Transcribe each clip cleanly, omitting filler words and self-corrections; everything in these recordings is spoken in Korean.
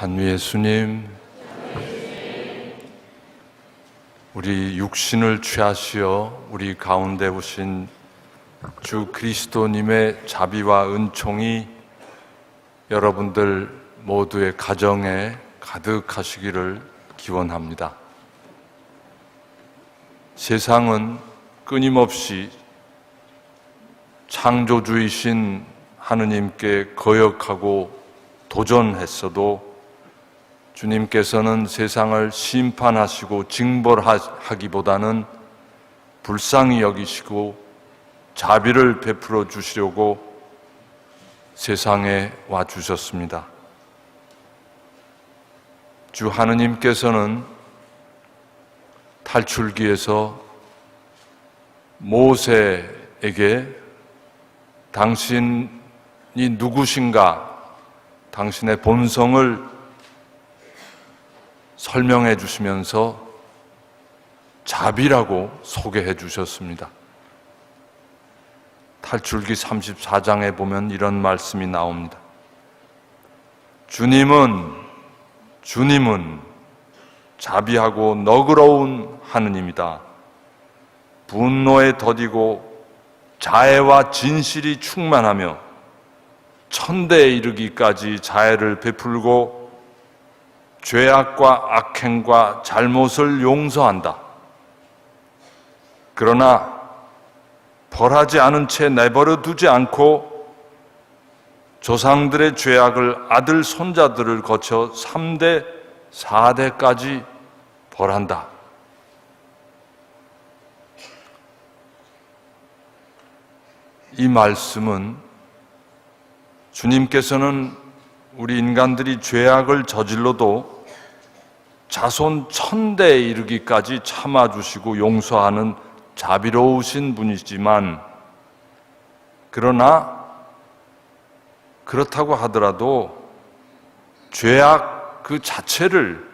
찬미 예수님, 우리 육신을 취하시어 우리 가운데 오신 주 그리스도님의 자비와 은총이 여러분들 모두의 가정에 가득하시기를 기원합니다. 세상은 끊임없이 창조주이신 하느님께 거역하고 도전했어도 주님께서는 세상을 심판하시고 징벌하기보다는 불쌍히 여기시고 자비를 베풀어 주시려고 세상에 와 주셨습니다. 주 하느님께서는 탈출기에서 모세에게 당신이 누구신가, 당신의 본성을 설명해 주시면서 자비라고 소개해 주셨습니다. 탈출기 34장에 보면 이런 말씀이 나옵니다. 주님은 자비하고 너그러운 하느님이다. 분노에 더디고 자애와 진실이 충만하며 천대에 이르기까지 자애를 베풀고 죄악과 악행과 잘못을 용서한다. 그러나 벌하지 않은 채 내버려 두지 않고 조상들의 죄악을 아들, 손자들을 거쳐 3대, 4대까지 벌한다. 이 말씀은 주님께서는 우리 인간들이 죄악을 저질러도 자손 1000대에 이르기까지 참아주시고 용서하는 자비로우신 분이지만, 그러나 그렇다고 하더라도 죄악 그 자체를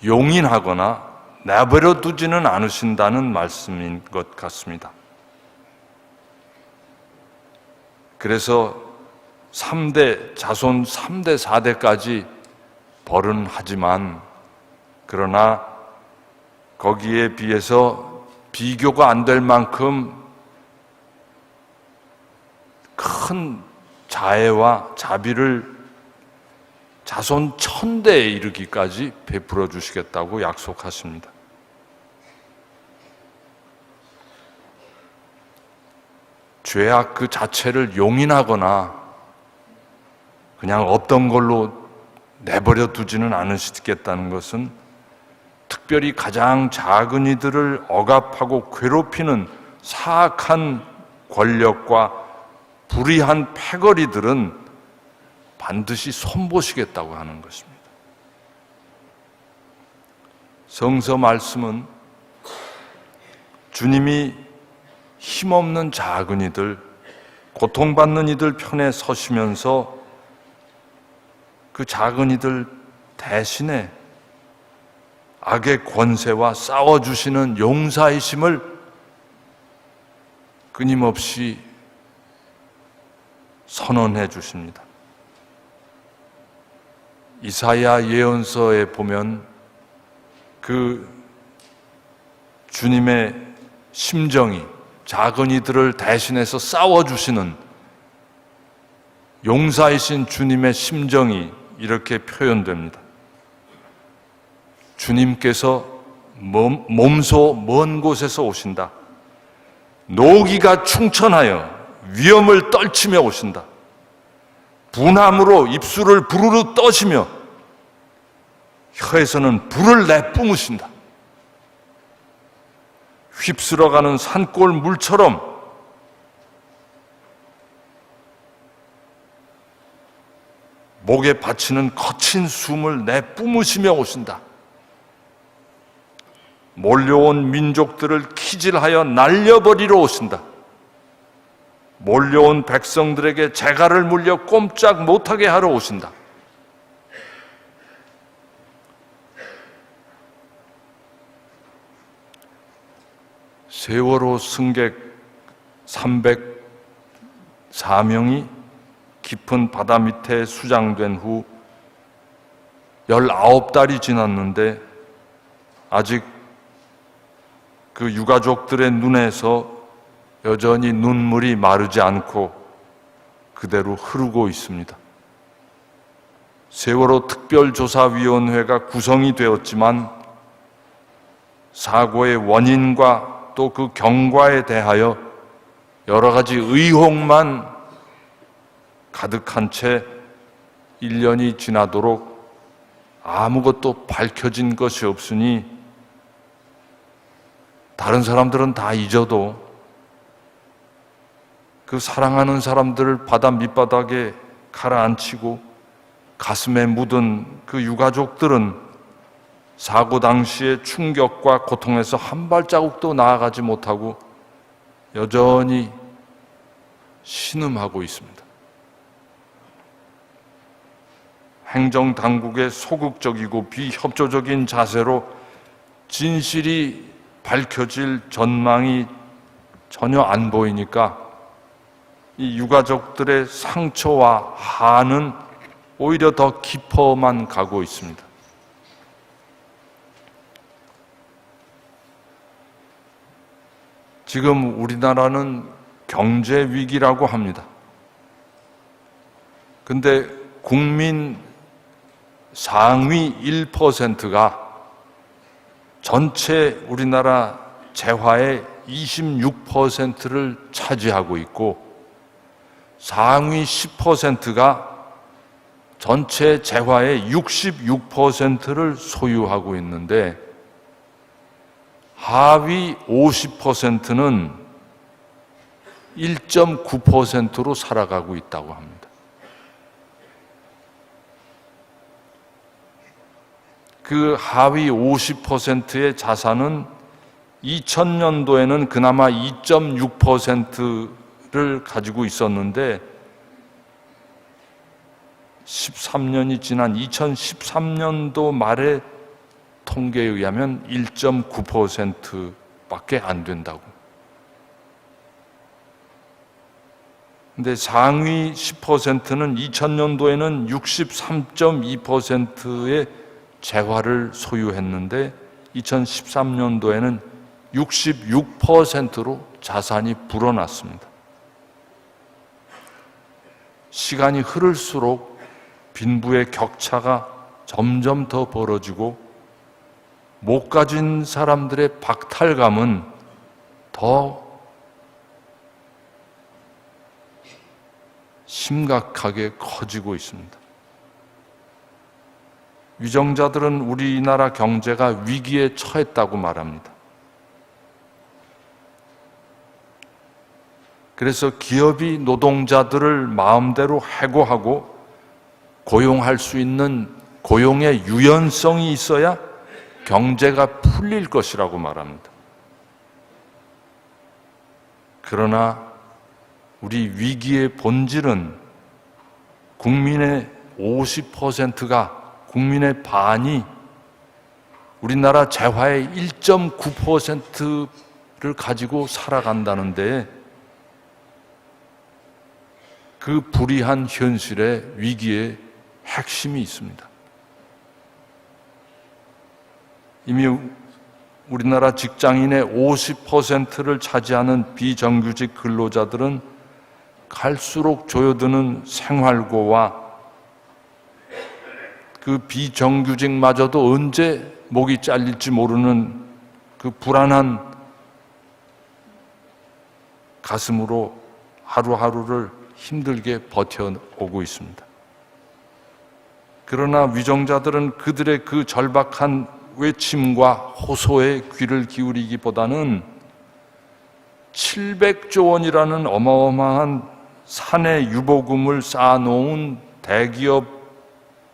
용인하거나 내버려 두지는 않으신다는 말씀인 것 같습니다. 그래서 3대, 자손 3대, 4대까지 벌은 하지만, 그러나 거기에 비해서 비교가 안 될 만큼 큰 자애와 자비를 자손 1000대에 이르기까지 베풀어 주시겠다고 약속하십니다. 죄악 그 자체를 용인하거나 그냥 없던 걸로 내버려 두지는 않으시겠다는 것은 특별히 가장 작은 이들을 억압하고 괴롭히는 사악한 권력과 불의한 패거리들은 반드시 손보시겠다고 하는 것입니다. 성서 말씀은 주님이 힘없는 작은 이들, 고통받는 이들 편에 서시면서 그 작은 이들 대신에 악의 권세와 싸워주시는 용사이심을 끊임없이 선언해 주십니다. 이사야 예언서에 보면 그 주님의 심정이 작은 이들을 대신해서 싸워주시는 용사이신 주님의 심정이 이렇게 표현됩니다. 주님께서 몸소 먼 곳에서 오신다. 노기가 충천하여 위험을 떨치며 오신다. 분함으로 입술을 부르르 떠시며 혀에서는 불을 내뿜으신다. 휩쓸어가는 산골 물처럼 목에 받치는 거친 숨을 내뿜으시며 오신다. 몰려온 민족들을 키질하여 날려버리러 오신다. 몰려온 백성들에게 재갈을 물려 꼼짝 못하게 하러 오신다. 세월호 승객 304명이 깊은 바다 밑에 수장된 후 19달이 지났는데 아직 그 유가족들의 눈에서 여전히 눈물이 마르지 않고 그대로 흐르고 있습니다. 세월호 특별조사위원회가 구성이 되었지만 사고의 원인과 또 그 경과에 대하여 여러 가지 의혹만 가득한 채 1년이 지나도록 아무것도 밝혀진 것이 없으니 다른 사람들은 다 잊어도 그 사랑하는 사람들을 바다 밑바닥에 가라앉히고 가슴에 묻은 그 유가족들은 사고 당시의 충격과 고통에서 한 발자국도 나아가지 못하고 여전히 신음하고 있습니다. 행정당국의 소극적이고 비협조적인 자세로 진실이 밝혀질 전망이 전혀 안 보이니까 이 유가족들의 상처와 한은 오히려 더 깊어만 가고 있습니다. 지금 우리나라는 경제 위기라고 합니다. 근데 국민 상위 1%가 전체 우리나라 재화의 26%를 차지하고 있고 상위 10%가 전체 재화의 66%를 소유하고 있는데 하위 50%는 1.9%로 살아가고 있다고 합니다. 그 하위 50%의 자산은 2000년도에는 그나마 2.6%를 가지고 있었는데 13년이 지난 2013년도 말의 통계에 의하면 1.9%밖에 안 된다고. 근데 상위 10%는 2000년도에는 63.2%의 재화를 소유했는데 2013년도에는 66%로 자산이 불어났습니다. 시간이 흐를수록 빈부의 격차가 점점 더 벌어지고 못 가진 사람들의 박탈감은 더 심각하게 커지고 있습니다. 위정자들은 우리나라 경제가 위기에 처했다고 말합니다. 그래서 기업이 노동자들을 마음대로 해고하고 고용할 수 있는 고용의 유연성이 있어야 경제가 풀릴 것이라고 말합니다. 그러나 우리 위기의 본질은 국민의 50%가 국민의 반이 우리나라 재화의 1.9%를 가지고 살아간다는데 그 불의한 현실의 위기의 핵심이 있습니다. 이미 우리나라 직장인의 50%를 차지하는 비정규직 근로자들은 갈수록 조여드는 생활고와 그 비정규직마저도 언제 목이 잘릴지 모르는 그 불안한 가슴으로 하루하루를 힘들게 버텨오고 있습니다. 그러나 위정자들은 그들의 그 절박한 외침과 호소에 귀를 기울이기보다는 700조 원이라는 어마어마한 산의 유보금을 쌓아놓은 대기업의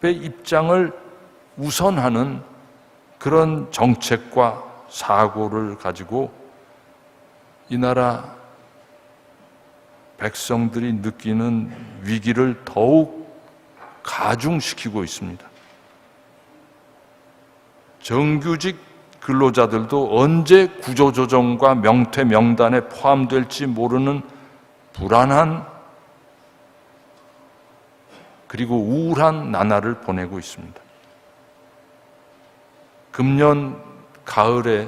입장을 우선하는 그런 정책과 사고를 가지고 이 나라 백성들이 느끼는 위기를 더욱 가중시키고 있습니다. 정규직 근로자들도 언제 구조조정과 명퇴 명단에 포함될지 모르는 불안한 그리고 우울한 나날을 보내고 있습니다. 금년 가을에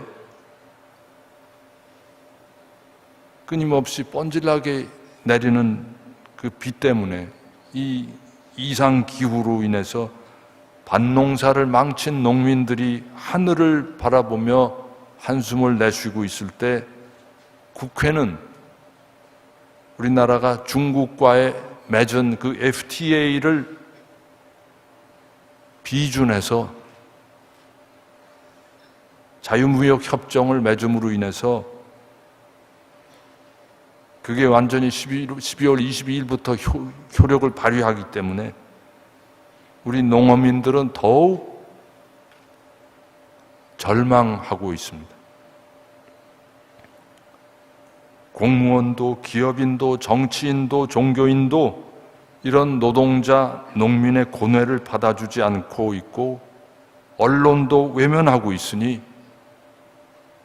끊임없이 뻔질나게 내리는 그 비 때문에 이 이상기후로 인해서 밭농사를 망친 농민들이 하늘을 바라보며 한숨을 내쉬고 있을 때 국회는 우리나라가 중국과의 맺은 그 FTA를 비준해서 자유무역 협정을 맺음으로 인해서 그게 완전히 12월 22일부터 효력을 발휘하기 때문에 우리 농어민들은 더욱 절망하고 있습니다. 공무원도, 기업인도, 정치인도, 종교인도 이런 노동자, 농민의 고뇌를 받아주지 않고 있고 언론도 외면하고 있으니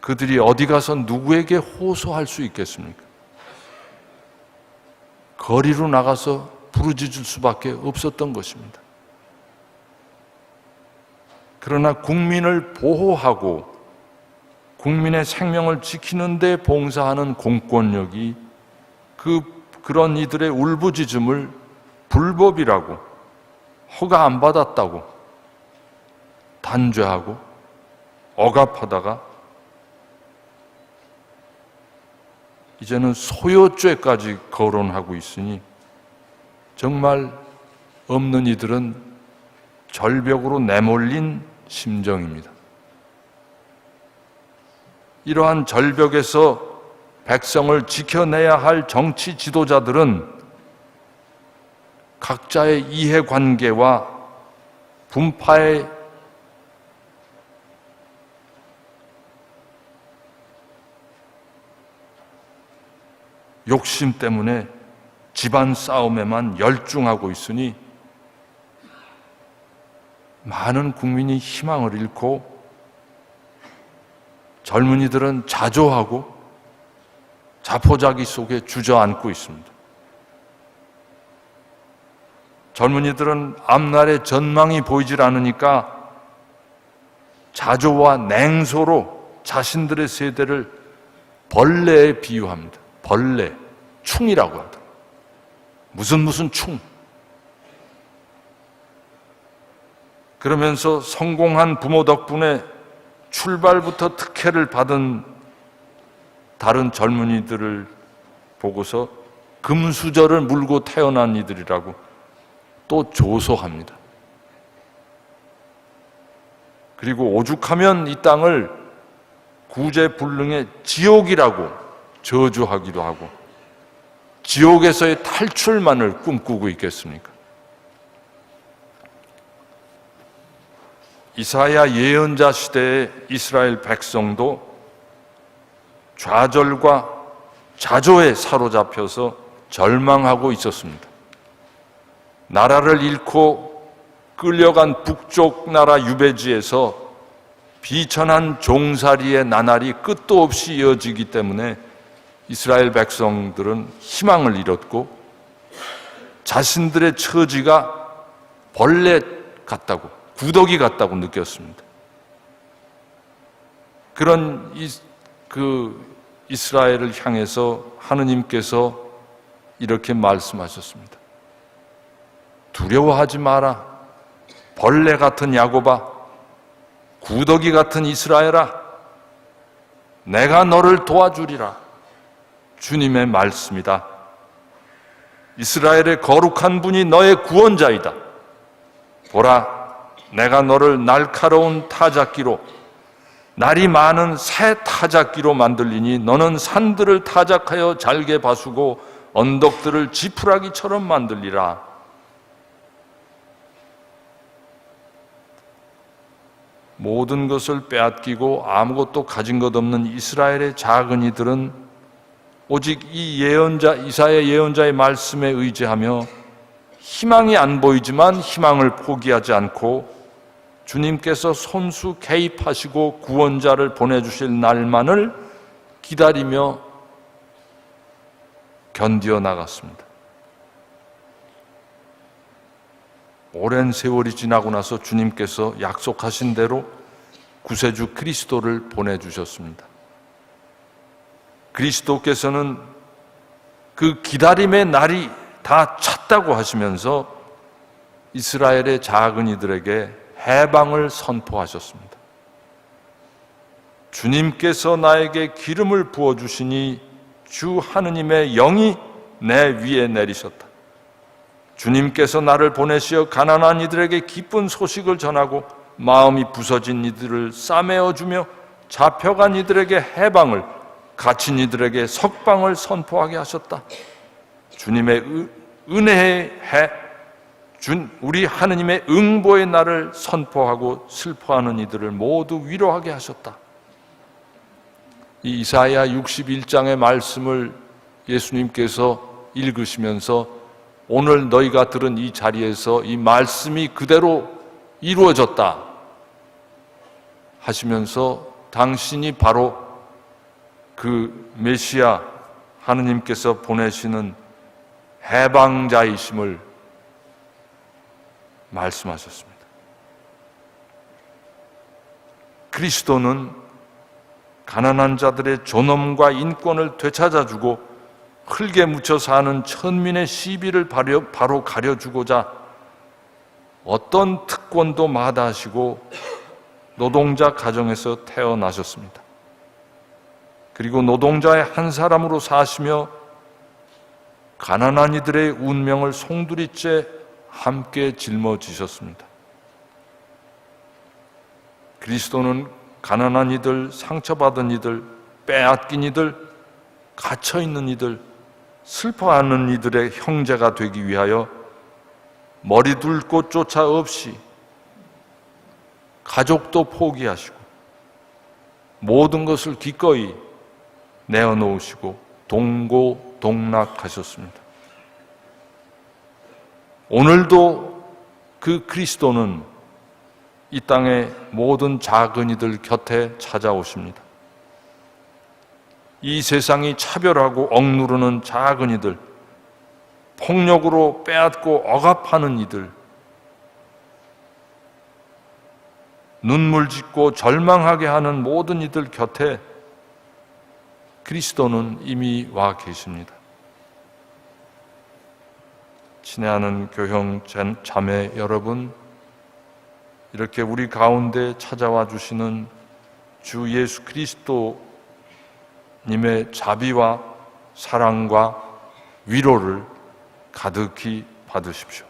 그들이 어디 가서 누구에게 호소할 수 있겠습니까? 거리로 나가서 부르짖을 수밖에 없었던 것입니다. 그러나 국민을 보호하고 국민의 생명을 지키는 데 봉사하는 공권력이 그런 이들의 울부짖음을 불법이라고 허가 안 받았다고 단죄하고 억압하다가 이제는 소요죄까지 거론하고 있으니 정말 없는 이들은 절벽으로 내몰린 심정입니다. 이러한 절벽에서 백성을 지켜내야 할 정치 지도자들은 각자의 이해관계와 분파의 욕심 때문에 집안 싸움에만 열중하고 있으니 많은 국민이 희망을 잃고 젊은이들은 자조하고 자포자기 속에 주저앉고 있습니다. 젊은이들은 앞날의 전망이 보이질 않으니까 자조와 냉소로 자신들의 세대를 벌레에 비유합니다. 벌레, 충이라고 하더라고요. 무슨 충. 그러면서 성공한 부모 덕분에 출발부터 특혜를 받은 다른 젊은이들을 보고서 금수저를 물고 태어난 이들이라고 또 조소합니다. 그리고 오죽하면 이 땅을 구제불능의 지옥이라고 저주하기도 하고 지옥에서의 탈출만을 꿈꾸고 있겠습니까? 이사야 예언자 시대의 이스라엘 백성도 좌절과 자조에 사로잡혀서 절망하고 있었습니다. 나라를 잃고 끌려간 북쪽 나라 유배지에서 비천한 종살이의 나날이 끝도 없이 이어지기 때문에 이스라엘 백성들은 희망을 잃었고 자신들의 처지가 벌레 같다고, 구더기 같다고 느꼈습니다. 그런 이스라엘을 향해서 하느님께서 이렇게 말씀하셨습니다. 두려워하지 마라. 벌레 같은 야곱아, 구더기 같은 이스라엘아, 내가 너를 도와주리라. 주님의 말씀이다. 이스라엘의 거룩한 분이 너의 구원자이다. 보라, 내가 너를 날카로운 타작기로, 날이 많은 새 타작기로 만들리니 너는 산들을 타작하여 잘게 바수고 언덕들을 지푸라기처럼 만들리라. 모든 것을 빼앗기고 아무것도 가진 것 없는 이스라엘의 작은 이들은 오직 이 예언자, 이사야 예언자의 말씀에 의지하며 희망이 안 보이지만 희망을 포기하지 않고 주님께서 손수 개입하시고 구원자를 보내주실 날만을 기다리며 견디어 나갔습니다. 오랜 세월이 지나고 나서 주님께서 약속하신 대로 구세주 그리스도를 보내주셨습니다. 그리스도께서는 그 기다림의 날이 다 찼다고 하시면서 이스라엘의 작은 이들에게 해방을 선포하셨습니다. 주님께서 나에게 기름을 부어주시니 주 하느님의 영이 내 위에 내리셨다. 주님께서 나를 보내시어 가난한 이들에게 기쁜 소식을 전하고 마음이 부서진 이들을 싸매어주며 잡혀간 이들에게 해방을, 갇힌 이들에게 석방을 선포하게 하셨다. 주님의 은혜의 해, 우리 하느님의 응보의 날을 선포하고 슬퍼하는 이들을 모두 위로하게 하셨다. 이 이사야 61장의 말씀을 예수님께서 읽으시면서 오늘 너희가 들은 이 자리에서 이 말씀이 그대로 이루어졌다 하시면서 당신이 바로 그 메시아 하느님께서 보내시는 해방자이심을 말씀하셨습니다. 그리스도는 가난한 자들의 존엄과 인권을 되찾아주고 흙에 묻혀 사는 천민의 시비를 바로 가려주고자 어떤 특권도 마다하시고 노동자 가정에서 태어나셨습니다. 그리고 노동자의 한 사람으로 사시며 가난한 이들의 운명을 송두리째 함께 짊어지셨습니다. 그리스도는 가난한 이들, 상처받은 이들, 빼앗긴 이들, 갇혀있는 이들, 슬퍼하는 이들의 형제가 되기 위하여 머리 둘 곳조차 없이 가족도 포기하시고 모든 것을 기꺼이 내어놓으시고 동고동락하셨습니다. 오늘도 그 그리스도는 이 땅의 모든 작은 이들 곁에 찾아오십니다. 이 세상이 차별하고 억누르는 작은 이들, 폭력으로 빼앗고 억압하는 이들, 눈물 짓고 절망하게 하는 모든 이들 곁에 그리스도는 이미 와 계십니다. 친애하는 교형 자매 여러분, 이렇게 우리 가운데 찾아와 주시는 주 예수 그리스도님의 자비와 사랑과 위로를 가득히 받으십시오.